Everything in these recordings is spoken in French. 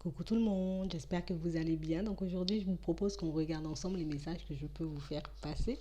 Coucou tout le monde, j'espère que vous allez bien. Donc aujourd'hui, je vous propose qu'on regarde ensemble les messages que je peux vous faire passer.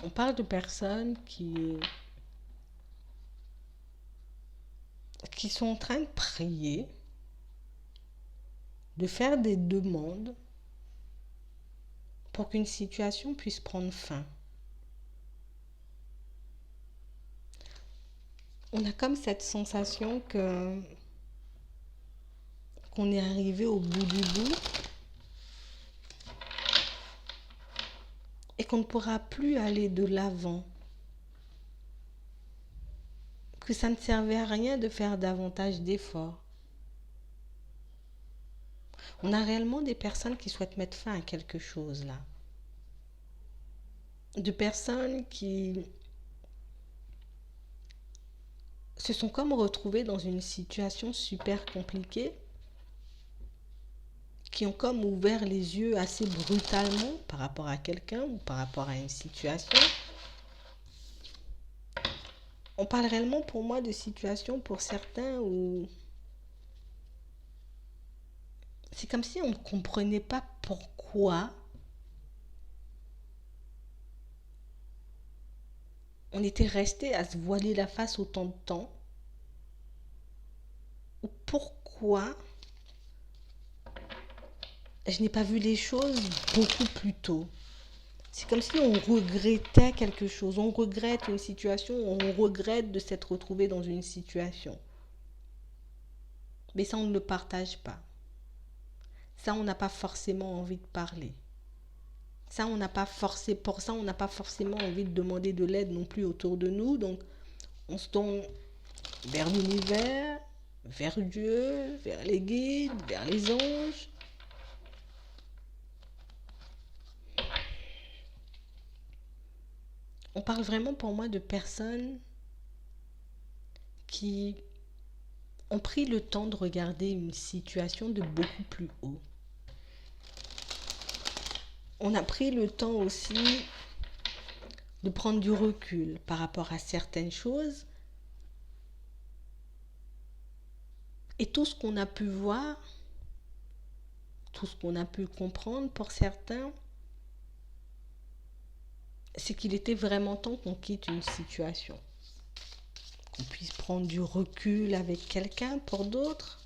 On parle de personnes qui sont en train de prier, de faire des demandes pour qu'une situation puisse prendre fin. On a comme cette sensation qu'on est arrivé au bout du bout et qu'on ne pourra plus aller de l'avant. Que ça ne servait à rien de faire davantage d'efforts. On a réellement des personnes qui souhaitent mettre fin à quelque chose là. De personnes qui se sont comme retrouvées dans une situation super compliquée, qui ont comme ouvert les yeux assez brutalement par rapport à quelqu'un ou par rapport à une situation. On parle réellement pour moi de situations pour certains où c'est comme si on ne comprenait pas pourquoi on était resté à se voiler la face autant de temps, ou pourquoi je n'ai pas vu les choses beaucoup plus tôt. C'est comme si on regrettait quelque chose, on regrette une situation, on regrette de s'être retrouvé dans une situation. Mais ça, on ne le partage pas. Ça, on n'a pas forcément envie de parler. Ça, on n'a pas forcé, pour ça, on n'a pas forcément envie de demander de l'aide non plus autour de nous. Donc, on se tourne vers l'univers, vers Dieu, vers les guides, vers les anges. On parle vraiment pour moi de personnes qui ont pris le temps de regarder une situation de beaucoup plus haut. On a pris le temps aussi de prendre du recul par rapport à certaines choses. Et tout ce qu'on a pu voir, tout ce qu'on a pu comprendre pour certains, c'est qu'il était vraiment temps qu'on quitte une situation. Qu'on puisse prendre du recul avec quelqu'un pour d'autres.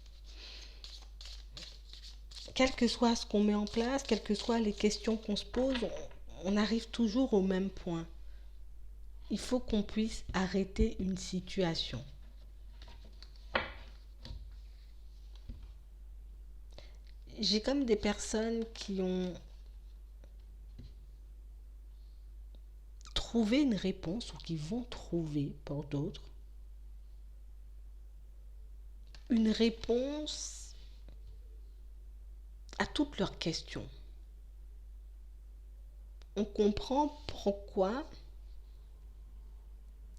Quel que soit ce qu'on met en place, quelles que soient les questions qu'on se pose, on arrive toujours au même point. Il faut qu'on puisse arrêter une situation. J'ai comme des personnes qui ont trouvé une réponse ou qui vont trouver pour d'autres une réponse à toutes leurs questions. On comprend pourquoi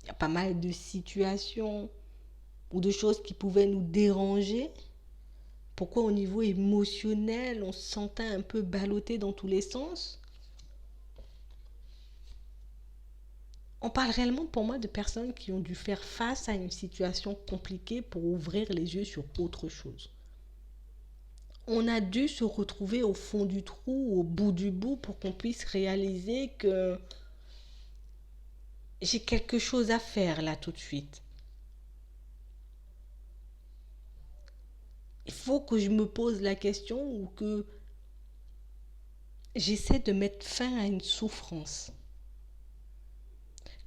il y a pas mal de situations ou de choses qui pouvaient nous déranger. Pourquoi au niveau émotionnel, on se sentait un peu ballotté dans tous les sens. On parle réellement pour moi de personnes qui ont dû faire face à une situation compliquée pour ouvrir les yeux sur autre chose. On a dû se retrouver au fond du trou, au bout du bout, pour qu'on puisse réaliser que j'ai quelque chose à faire là tout de suite. Il faut que je me pose la question ou que j'essaie de mettre fin à une souffrance.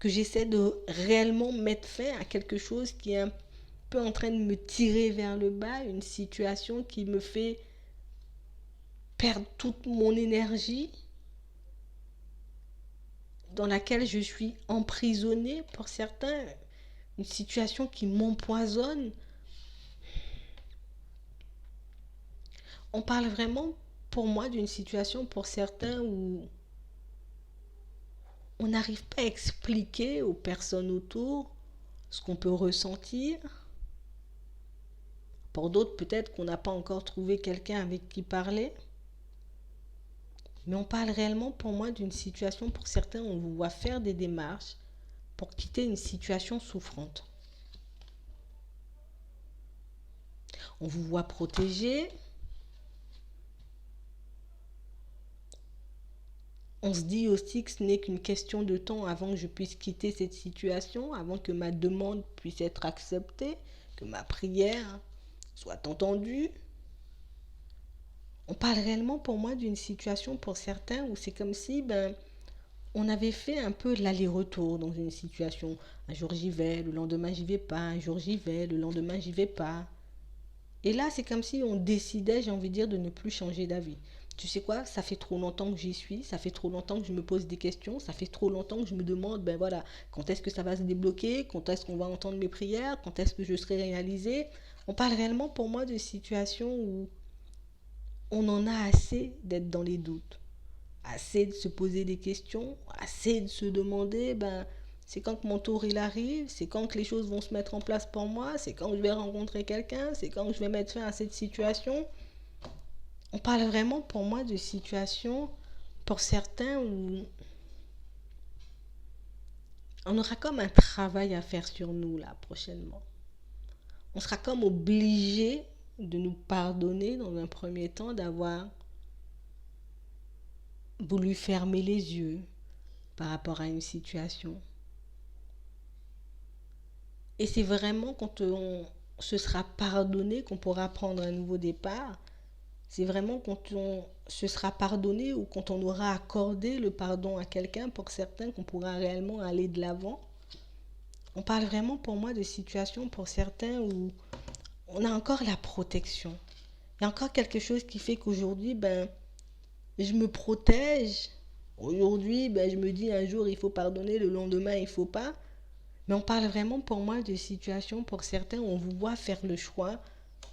Que j'essaie de réellement mettre fin à quelque chose qui est un peu en train de me tirer vers le bas, une situation qui me fait perdre toute mon énergie, dans laquelle je suis emprisonnée pour certains, une situation qui m'empoisonne. On parle vraiment, pour moi, d'une situation pour certains où on n'arrive pas à expliquer aux personnes autour ce qu'on peut ressentir. Pour d'autres, peut-être qu'on n'a pas encore trouvé quelqu'un avec qui parler. Mais on parle réellement, pour moi, d'une situation pour certains où on vous voit faire des démarches pour quitter une situation souffrante. On vous voit protégé. On se dit aussi que ce n'est qu'une question de temps avant que je puisse quitter cette situation, avant que ma demande puisse être acceptée, que ma prière soit entendue. On parle réellement pour moi d'une situation pour certains où c'est comme si on avait fait un peu l'aller-retour dans une situation. Un jour j'y vais, le lendemain j'y vais pas, un jour j'y vais, le lendemain j'y vais pas. Et là, c'est comme si on décidait, j'ai envie de dire, de ne plus changer d'avis. Tu sais quoi, ça fait trop longtemps que j'y suis, ça fait trop longtemps que je me pose des questions, ça fait trop longtemps que je me demande, ben voilà, quand est-ce que ça va se débloquer, quand est-ce qu'on va entendre mes prières, quand est-ce que je serai réalisé. On parle réellement pour moi de situations où on en a assez d'être dans les doutes, assez de se poser des questions, assez de se demander, c'est quand que mon tour il arrive, c'est quand que les choses vont se mettre en place pour moi, c'est quand que je vais rencontrer quelqu'un, c'est quand que je vais mettre fin à cette situation. On parle vraiment pour moi de situations, pour certains, où on aura comme un travail à faire sur nous là prochainement. On sera comme obligé de nous pardonner dans un premier temps d'avoir voulu fermer les yeux par rapport à une situation. Et c'est vraiment quand on se sera pardonné qu'on pourra prendre un nouveau départ. C'est vraiment quand on se sera pardonné ou quand on aura accordé le pardon à quelqu'un, pour certains, qu'on pourra réellement aller de l'avant. On parle vraiment pour moi de situations pour certains où on a encore la protection. Il y a encore quelque chose qui fait qu'aujourd'hui, je me protège. Aujourd'hui, je me dis un jour il faut pardonner, le lendemain il faut pas. Mais on parle vraiment pour moi de situations pour certains où on vous voit faire le choix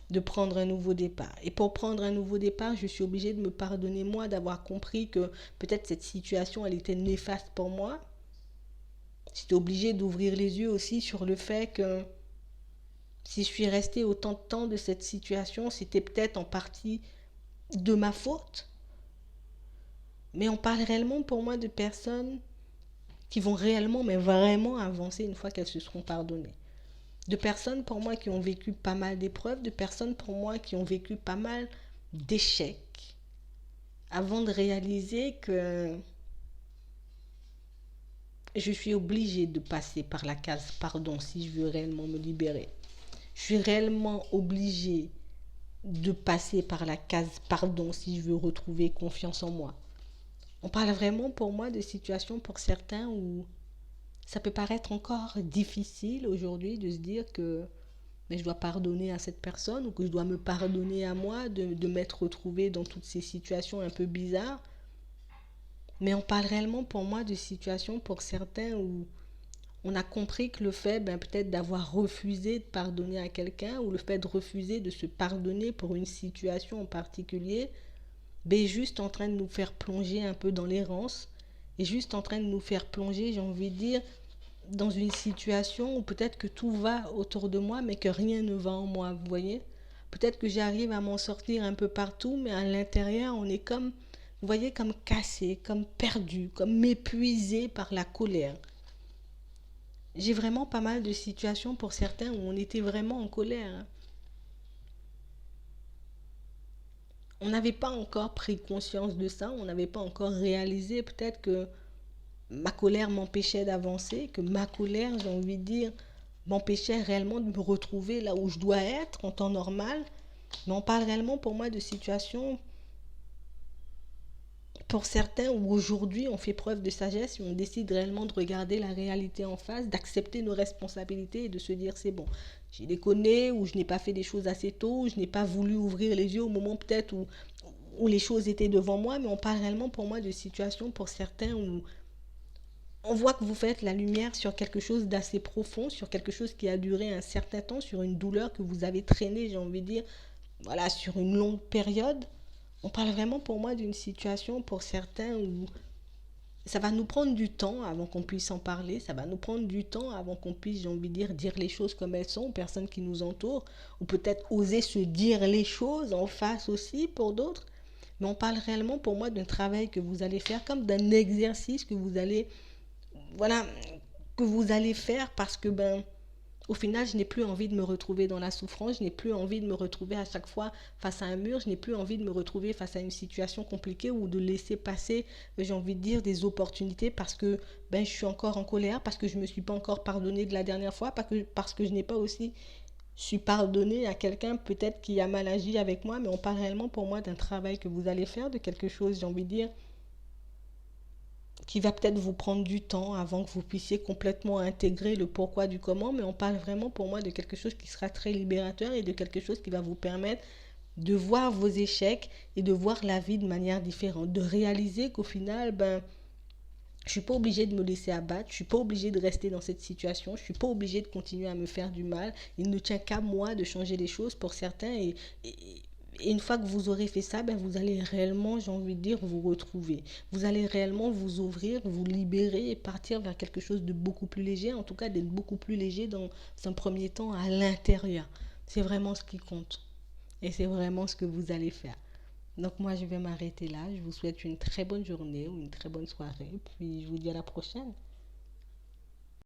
de prendre un nouveau départ. Et pour prendre un nouveau départ, je suis obligée de me pardonner moi d'avoir compris que peut-être cette situation elle était néfaste pour moi. J'étais obligée d'ouvrir les yeux aussi sur le fait que si je suis restée autant de temps de cette situation, c'était peut-être en partie de ma faute. Mais on parle réellement pour moi de personnes qui vont réellement, mais vraiment avancer une fois qu'elles se seront pardonnées. De personnes pour moi qui ont vécu pas mal d'épreuves, de personnes pour moi qui ont vécu pas mal d'échecs, avant de réaliser que je suis obligée de passer par la case pardon si je veux réellement me libérer. Je suis réellement obligée de passer par la case pardon si je veux retrouver confiance en moi. On parle vraiment pour moi de situations pour certains où ça peut paraître encore difficile aujourd'hui de se dire que je dois pardonner à cette personne ou que je dois me pardonner à moi de m'être retrouvée dans toutes ces situations un peu bizarres. Mais on parle réellement pour moi de situations pour certains où on a compris que le fait peut-être d'avoir refusé de pardonner à quelqu'un ou le fait de refuser de se pardonner pour une situation en particulier est juste en train de nous faire plonger un peu dans l'errance, est juste en train de nous faire plonger, j'ai envie de dire, dans une situation où peut-être que tout va autour de moi mais que rien ne va en moi, vous voyez. Peut-être que j'arrive à m'en sortir un peu partout, mais à l'intérieur on est comme, vous voyez, comme cassé, comme perdu, comme épuisé par la colère. J'ai vraiment pas mal de situations pour certains où on était vraiment en colère. On n'avait pas encore pris conscience de ça, on n'avait pas encore réalisé peut-être que ma colère m'empêchait d'avancer, que ma colère, j'ai envie de dire, m'empêchait réellement de me retrouver là où je dois être en temps normal. Mais on parle réellement pour moi de situations pour certains où aujourd'hui on fait preuve de sagesse et on décide réellement de regarder la réalité en face, d'accepter nos responsabilités et de se dire c'est bon, j'ai déconné ou je n'ai pas fait des choses assez tôt, je n'ai pas voulu ouvrir les yeux au moment peut-être où les choses étaient devant moi. Mais on parle réellement pour moi de situations pour certains où on voit que vous faites la lumière sur quelque chose d'assez profond, sur quelque chose qui a duré un certain temps, sur une douleur que vous avez traînée, j'ai envie de dire, voilà, sur une longue période. On parle vraiment pour moi d'une situation pour certains où ça va nous prendre du temps avant qu'on puisse en parler, ça va nous prendre du temps avant qu'on puisse, j'ai envie de dire les choses comme elles sont aux personnes qui nous entourent, ou peut-être oser se dire les choses en face aussi pour d'autres. Mais on parle réellement pour moi d'un travail que vous allez faire, comme d'un exercice que vous allez, voilà, que vous allez faire parce que au final, je n'ai plus envie de me retrouver dans la souffrance, je n'ai plus envie de me retrouver à chaque fois face à un mur, je n'ai plus envie de me retrouver face à une situation compliquée ou de laisser passer, j'ai envie de dire, des opportunités parce que je suis encore en colère, parce que je ne me suis pas encore pardonné de la dernière fois, parce que je n'ai pas aussi su pardonner à quelqu'un peut-être qui a mal agi avec moi, mais on parle réellement pour moi d'un travail que vous allez faire, de quelque chose, j'ai envie de dire, qui va peut-être vous prendre du temps avant que vous puissiez complètement intégrer le pourquoi du comment, mais on parle vraiment pour moi de quelque chose qui sera très libérateur et de quelque chose qui va vous permettre de voir vos échecs et de voir la vie de manière différente, de réaliser qu'au final, je suis pas obligée de me laisser abattre, je suis pas obligée de rester dans cette situation, je suis pas obligée de continuer à me faire du mal. Il ne tient qu'à moi de changer les choses pour certains et, et une fois que vous aurez fait ça, vous allez réellement, j'ai envie de dire, vous retrouver. Vous allez réellement vous ouvrir, vous libérer et partir vers quelque chose de beaucoup plus léger, en tout cas d'être beaucoup plus léger dans un premier temps à l'intérieur. C'est vraiment ce qui compte. Et c'est vraiment ce que vous allez faire. Donc moi, je vais m'arrêter là. Je vous souhaite une très bonne journée ou une très bonne soirée. Puis je vous dis à la prochaine.